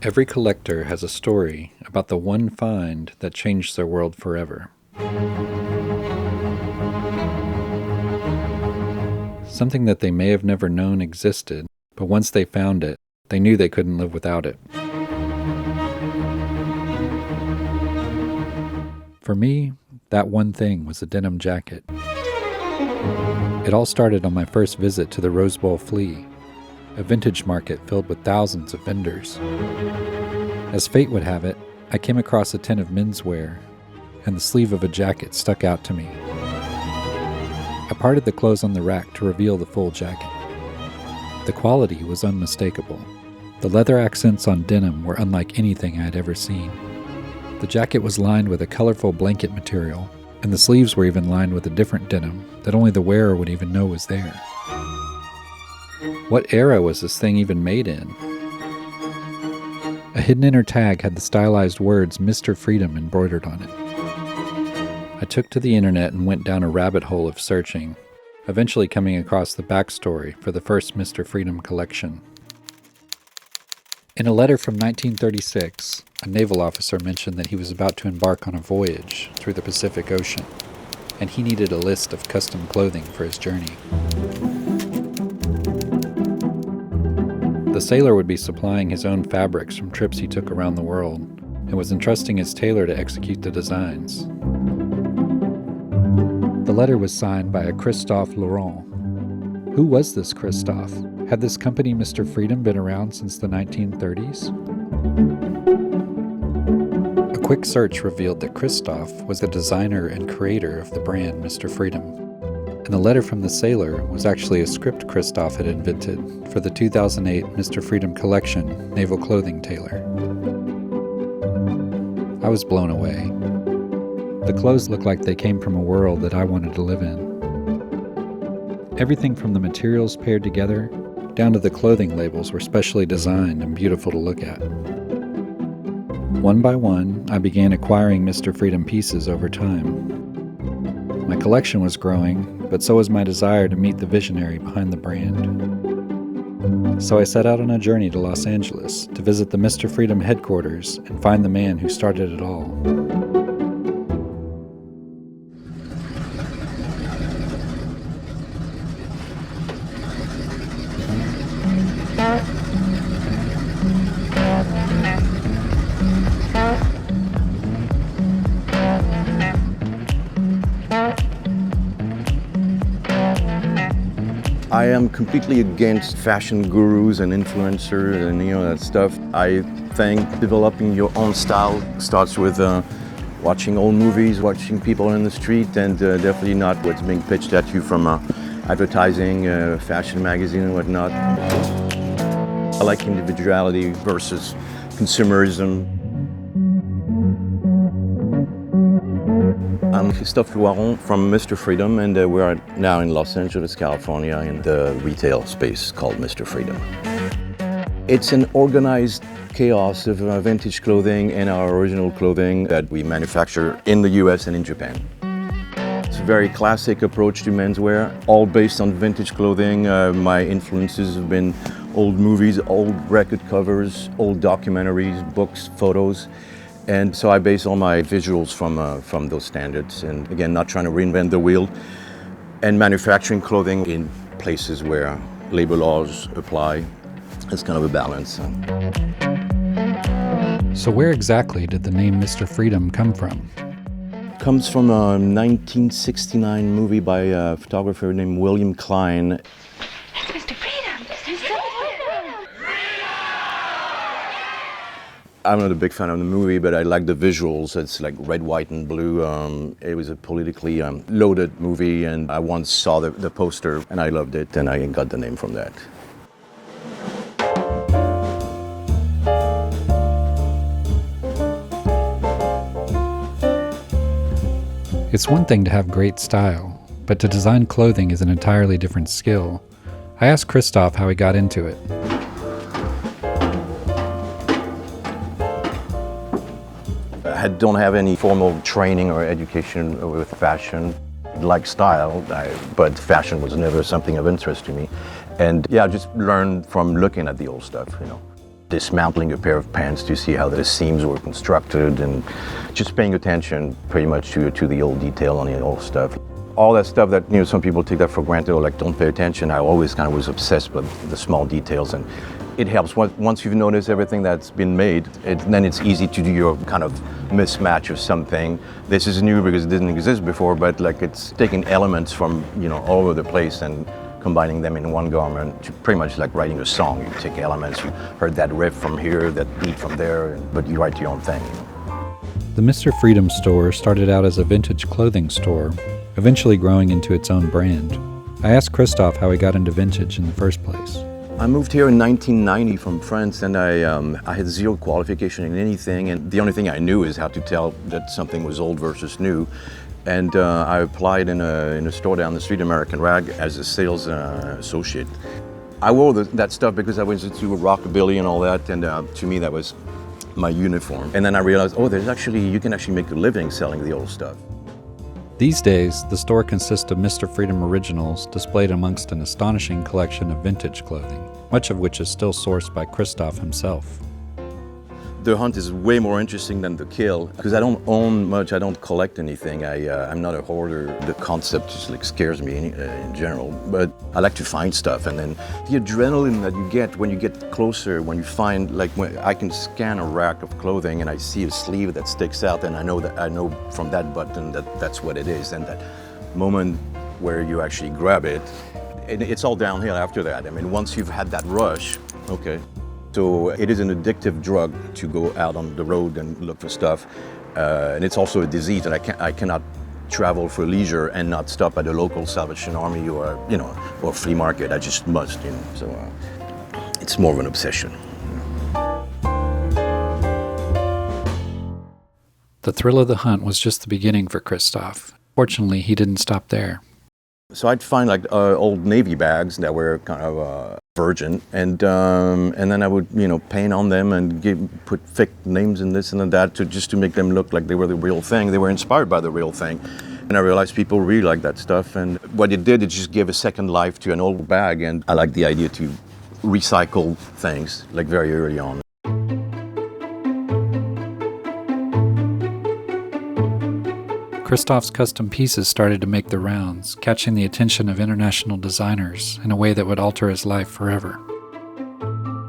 Every collector has a story about the one find that changed their world forever. Something that they may have never known existed, but once they found it, they knew they couldn't live without it. For me, that one thing was a denim jacket. It all started on my first visit to the Rose Bowl Flea, a vintage market filled with thousands of vendors. As fate would have it, I came across a tin of menswear, and the sleeve of a jacket stuck out to me. I parted the clothes on the rack to reveal the full jacket. The quality was unmistakable. The leather accents on denim were unlike anything I had ever seen. The jacket was lined with a colorful blanket material, and the sleeves were even lined with a different denim that only the wearer would even know was there. What era was this thing even made in? A hidden inner tag had the stylized words Mr. Freedom embroidered on it. I took to the internet and went down a rabbit hole of searching, eventually coming across the backstory for the first Mr. Freedom collection. In a letter from 1936, a naval officer mentioned that he was about to embark on a voyage through the Pacific Ocean, and he needed a list of custom clothing for his journey. The sailor would be supplying his own fabrics from trips he took around the world, and was entrusting his tailor to execute the designs. The letter was signed by a Christophe Loiron. Who was this Christophe? Had this company Mr. Freedom been around since the 1930s? A quick search revealed that Christophe was the designer and creator of the brand Mr. Freedom. And the letter from the sailor was actually a script Christophe had invented for the 2008 Mr. Freedom collection naval clothing tailor. I was blown away. The clothes looked like they came from a world that I wanted to live in. Everything from the materials paired together down to the clothing labels were specially designed and beautiful to look at. One by one, I began acquiring Mr. Freedom pieces over time. My collection was growing, but so was my desire to meet the visionary behind the brand. So I set out on a journey to Los Angeles to visit the Mr. Freedom headquarters and find the man who started it all. I am completely against fashion gurus and influencers and that stuff. I think developing your own style starts with watching old movies, watching people in the street, and definitely not what's being pitched at you from advertising, fashion magazine and whatnot. I like individuality versus consumerism. I'm Christophe Loiron from Mr. Freedom, and we are now in Los Angeles, California, in the retail space called Mr. Freedom. It's an organized chaos of vintage clothing and our original clothing that we manufacture in the US and in Japan. It's a very classic approach to menswear, all based on vintage clothing. My influences have been old movies, old record covers, old documentaries, books, photos. And so I base all my visuals from those standards, and again, not trying to reinvent the wheel, and manufacturing clothing in places where labor laws apply. It's kind of a balance. So where exactly did the name Mr. Freedom come from? It comes from a 1969 movie by a photographer named William Klein. Mr. Freedom! I'm not a big fan of the movie, but I like the visuals. It's like red, white, and blue. It was a politically loaded movie, and I once saw the poster, and I loved it, and I got the name from that. It's one thing to have great style, but to design clothing is an entirely different skill. I asked Christophe how he got into it. I don't have any formal training or education with fashion. I like style, but fashion was never something of interest to me. And yeah, I just learned from looking at the old stuff, dismantling a pair of pants to see how the seams were constructed, and just paying attention pretty much to the old detail on the old stuff. All that stuff that, you know, some people take that for granted or like don't pay attention. I always kind of was obsessed with the small details, and it helps. Once you've noticed everything that's been made, then it's easy to do your kind of mismatch of something. This is new because it didn't exist before, but like it's taking elements from, you know, all over the place and combining them in one garment, pretty much like writing a song. You take elements, you heard that riff from here, that beat from there, but you write your own thing. You know? The Mr. Freedom store started out as a vintage clothing store, eventually growing into its own brand. I asked Christophe how he got into vintage in the first place. I moved here in 1990 from France, and I had zero qualification in anything, and the only thing I knew is how to tell that something was old versus new. And I applied in a store down the street, American Rag, as a sales associate. I wore that stuff because I was into rockabilly and all that, and to me that was my uniform. And then I realized, oh, you can actually make a living selling the old stuff. These days, the store consists of Mr. Freedom originals displayed amongst an astonishing collection of vintage clothing, much of which is still sourced by Christophe himself. The hunt is way more interesting than the kill because I don't own much, I don't collect anything. I'm not a hoarder. The concept just like scares me in general, but I like to find stuff, and then the adrenaline that you get when you get closer, when you find, like when I can scan a rack of clothing and I see a sleeve that sticks out, and I know from that button that's what it is, and that moment where you actually grab it, it's all downhill after that. I mean, once you've had that rush, okay. So it is an addictive drug to go out on the road and look for stuff, and it's also a disease that I cannot travel for leisure and not stop at a local Salvation Army or flea market. I just must, you know. So it's more of an obsession. The thrill of the hunt was just the beginning for Christophe. Fortunately, he didn't stop there. So I'd find like old Navy bags that were kind of virgin, and then I would, you know, paint on them and put fake names in this and that just to make them look like they were the real thing. They were inspired by the real thing, and I realized people really like that stuff. And what it did, it just gave a second life to an old bag, and I like the idea to recycle things like very early on. Christophe's custom pieces started to make the rounds, catching the attention of international designers in a way that would alter his life forever.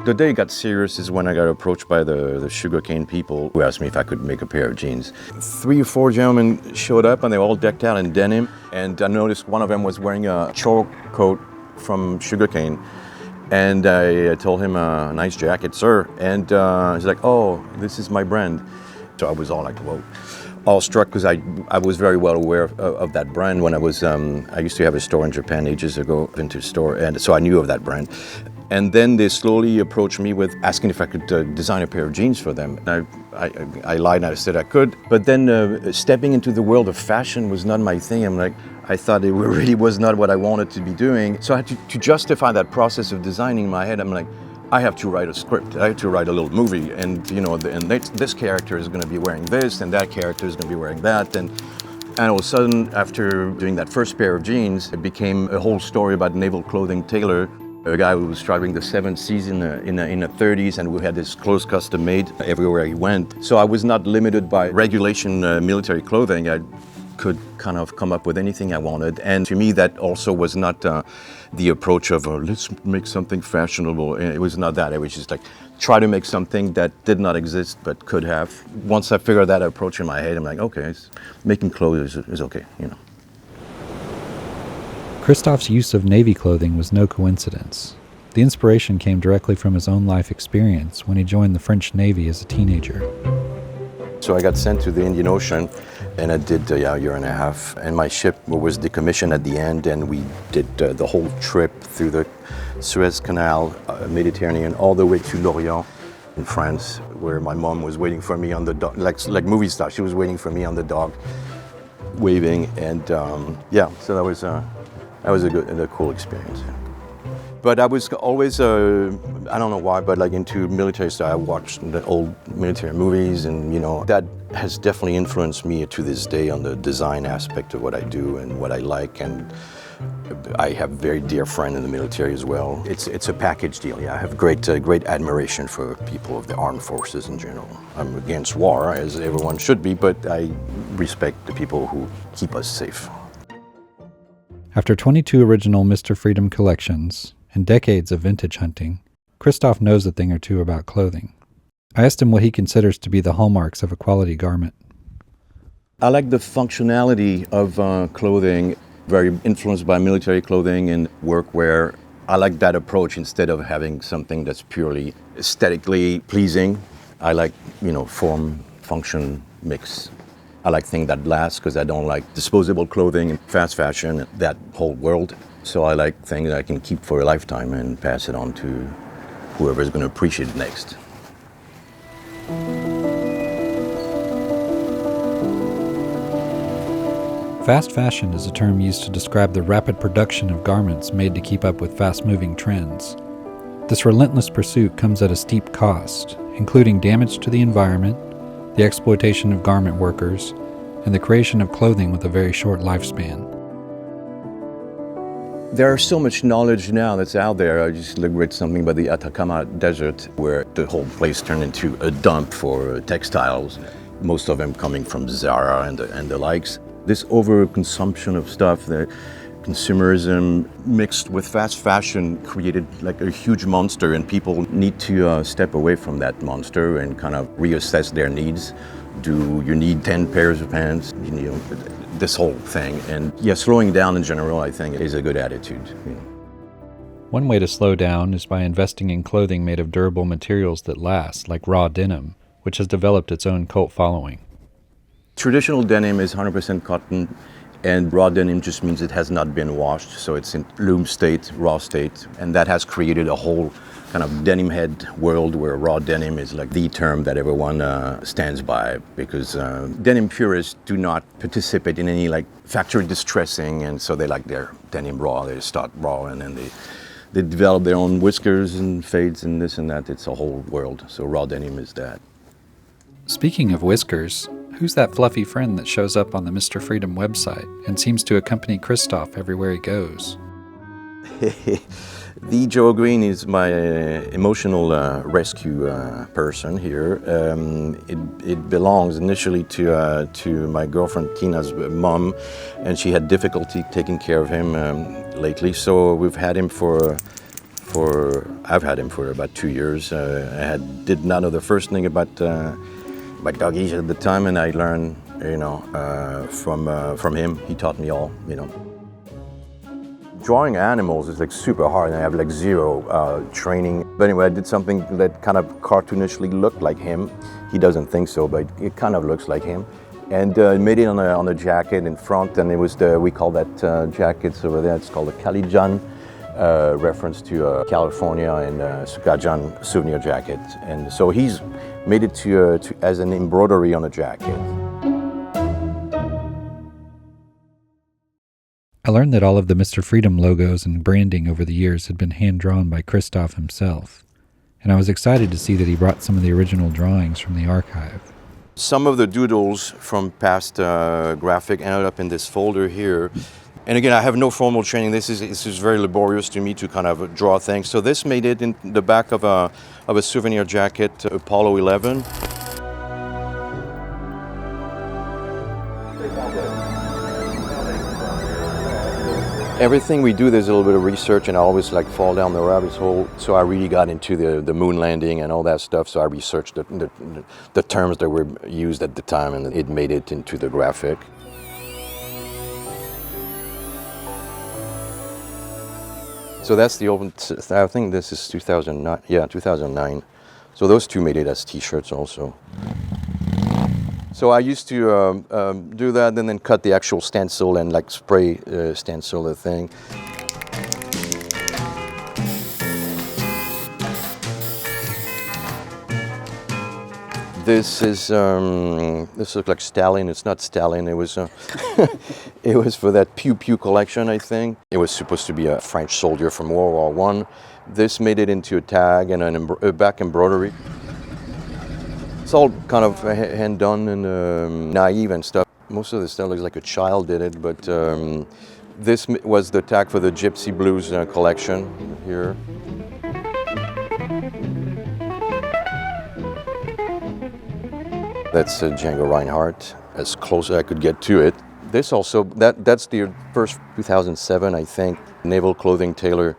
The day it got serious is when I got approached by the sugarcane people who asked me if I could make a pair of jeans. 3 or 4 gentlemen showed up, and they were all decked out in denim, and I noticed one of them was wearing a chalk coat from sugarcane, and I told him, nice jacket, sir, and he's like, oh, this is my brand. So I was all like, whoa. All struck because I was very well aware of that brand when I used to have a store in Japan ages ago, vintage store, and so I knew of that brand. And then they slowly approached me with asking if I could design a pair of jeans for them. I lied and I said I could, but then stepping into the world of fashion was not my thing. I thought it really was not what I wanted to be doing. So I had to justify that process of designing in my head. I'm like, I have to write a script. I have to write a little movie, and you know, and this character is going to be wearing this, and that character is going to be wearing that, and all of a sudden, after doing that first pair of jeans, it became a whole story about naval clothing tailor, a guy who was traveling the 7th seas in the 30s, and we had his clothes custom made everywhere he went. So I was not limited by regulation military clothing. I could kind of come up with anything I wanted, and to me that also was not the approach of let's make something fashionable. It was not that. It was just like try to make something that did not exist but could have. Once I figured that approach in my head, I'm like, okay, making clothes is okay, you know. Christophe's use of Navy clothing was no coincidence. The inspiration came directly from his own life experience when he joined the French Navy as a teenager. So I got sent to the Indian Ocean, and I did a year and a half, and my ship was decommissioned at the end, and we did the whole trip through the Suez Canal, Mediterranean, all the way to Lorient in France, where my mom was waiting for me on the dock, like movie star. She was waiting for me on the dock, waving, and so that was a cool experience. But I was always, I don't know why, but like into military stuff. I watched the old military movies, and you know, that has definitely influenced me to this day on the design aspect of what I do and what I like. And I have a very dear friend in the military as well. It's a package deal. Yeah, I have great admiration for people of the armed forces in general. I'm against war, as everyone should be, but I respect the people who keep us safe. After 22 original Mr. Freedom collections and decades of vintage hunting, Christophe knows a thing or two about clothing. I asked him what he considers to be the hallmarks of a quality garment. I like the functionality of clothing, very influenced by military clothing and workwear. I like that approach instead of having something that's purely aesthetically pleasing. I like, form, function, mix. I like things that last because I don't like disposable clothing and fast fashion, that whole world. So I like things I can keep for a lifetime and pass it on to whoever's going to appreciate it next. Fast fashion is a term used to describe the rapid production of garments made to keep up with fast-moving trends. This relentless pursuit comes at a steep cost, including damage to the environment, the exploitation of garment workers, and the creation of clothing with a very short lifespan. There's so much knowledge now that's out there. I just read something about the Atacama Desert, where the whole place turned into a dump for textiles, most of them coming from Zara and the likes. This overconsumption of stuff, the consumerism mixed with fast fashion created like a huge monster, and people need to step away from that monster and kind of reassess their needs. Do you need 10 pairs of pants? This whole thing. And slowing down in general, I think, is a good attitude. One way to slow down is by investing in clothing made of durable materials that last, like raw denim, which has developed its own cult following. Traditional denim is 100% cotton, and raw denim just means it has not been washed, so it's in loom state, raw state, and that has created a whole kind of denim head world where raw denim is like the term that everyone stands by, because denim purists do not participate in any like factory distressing, and so they like their denim raw. They start raw, and then they develop their own whiskers and fades and this and that. It's a whole world, so raw denim is that. Speaking of whiskers, who's that fluffy friend that shows up on the Mr. Freedom website and seems to accompany Christophe everywhere he goes? The Joe Green is my emotional rescue person here. It belongs initially to my girlfriend Tina's mom, and she had difficulty taking care of him lately. So we've had him I've had him for about 2 years. Did not know the first thing about doggies at the time, and I learned, from him. He taught me all, Drawing animals is like super hard, and I have like zero training. But anyway, I did something that kind of cartoonishly looked like him. He doesn't think so, but it kind of looks like him. And made it on a jacket in front, and it was we call that jackets over there, it's called a Calijan, reference to California and Sukajan souvenir jacket. And so he's made it to as an embroidery on a jacket. I learned that all of the Mr. Freedom logos and branding over the years had been hand-drawn by Christophe himself, and I was excited to see that he brought some of the original drawings from the archive. Some of the doodles from past graphic ended up in this folder here. And again, I have no formal training. This is very laborious to me to kind of draw things. So this made it in the back of a souvenir jacket, Apollo 11. Everything we do, there's a little bit of research, and I always like fall down the rabbit hole. So I really got into the moon landing and all that stuff. So I researched the terms that were used at the time, and it made it into the graphic. So that's the open, I think this is 2009, yeah, 2009. So those two made it as t-shirts also. So I used to do that and then cut the actual stencil and like spray stencil the thing. This looks like Stalin. It's not Stalin. It was it was for that Pew Pew collection, I think. It was supposed to be a French soldier from World War I. This made it into a tag and a back embroidery. It's all kind of hand done and naive and stuff. Most of the stuff looks like a child did it, but This was the tag for the Gypsy Blues collection here. That's Django Reinhardt, as close as I could get to it. This also, that's the first 2007, I think, naval clothing tailor.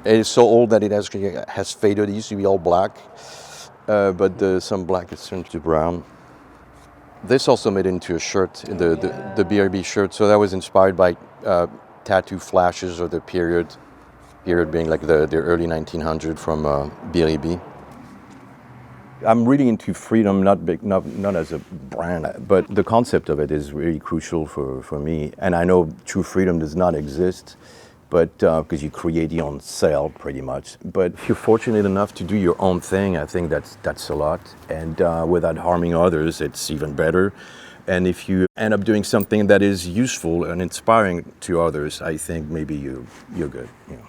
It is so old that it has faded. It used to be all black, but some black is turned to brown. This also made into a shirt, the BRB shirt. So that was inspired by tattoo flashes of the period being like the early 1900s from BRB. I'm really into freedom, not as a brand, but the concept of it is really crucial for me. And I know true freedom does not exist, but because you create your own sale pretty much. But if you're fortunate enough to do your own thing, I think that's a lot. And without harming others, it's even better. And if you end up doing something that is useful and inspiring to others, I think maybe you're good. You know.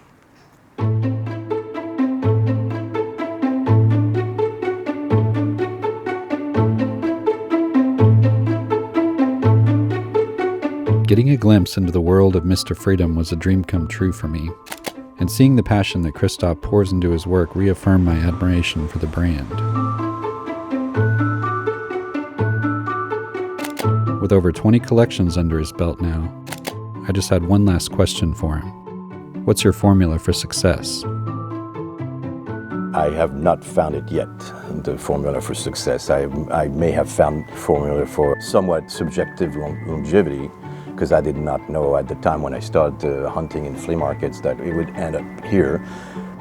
Getting a glimpse into the world of Mr. Freedom was a dream come true for me, and seeing the passion that Christophe pours into his work reaffirmed my admiration for the brand. With over 20 collections under his belt now, I just had one last question for him. What's your formula for success? I have not found it yet, the formula for success. I may have found formula for somewhat subjective longevity, because I did not know at the time when I started hunting in flea markets that it would end up here.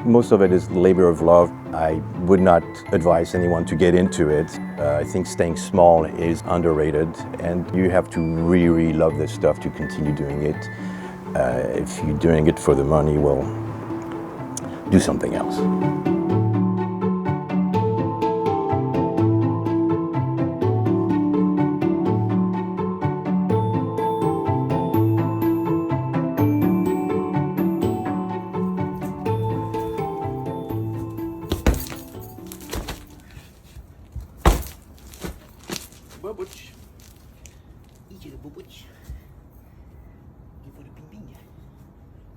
Most of it is labor of love. I would not advise anyone to get into it. I think staying small is underrated, and you have to really love this stuff to continue doing it. If you're doing it for the money, well, do something else. Babuch. Idzie do babuch. I voor de ping-ping.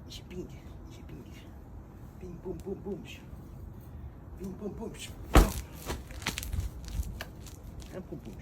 Is je ping. Ping, boom, boom, boom. Ping, boom, boom. En boom, boom.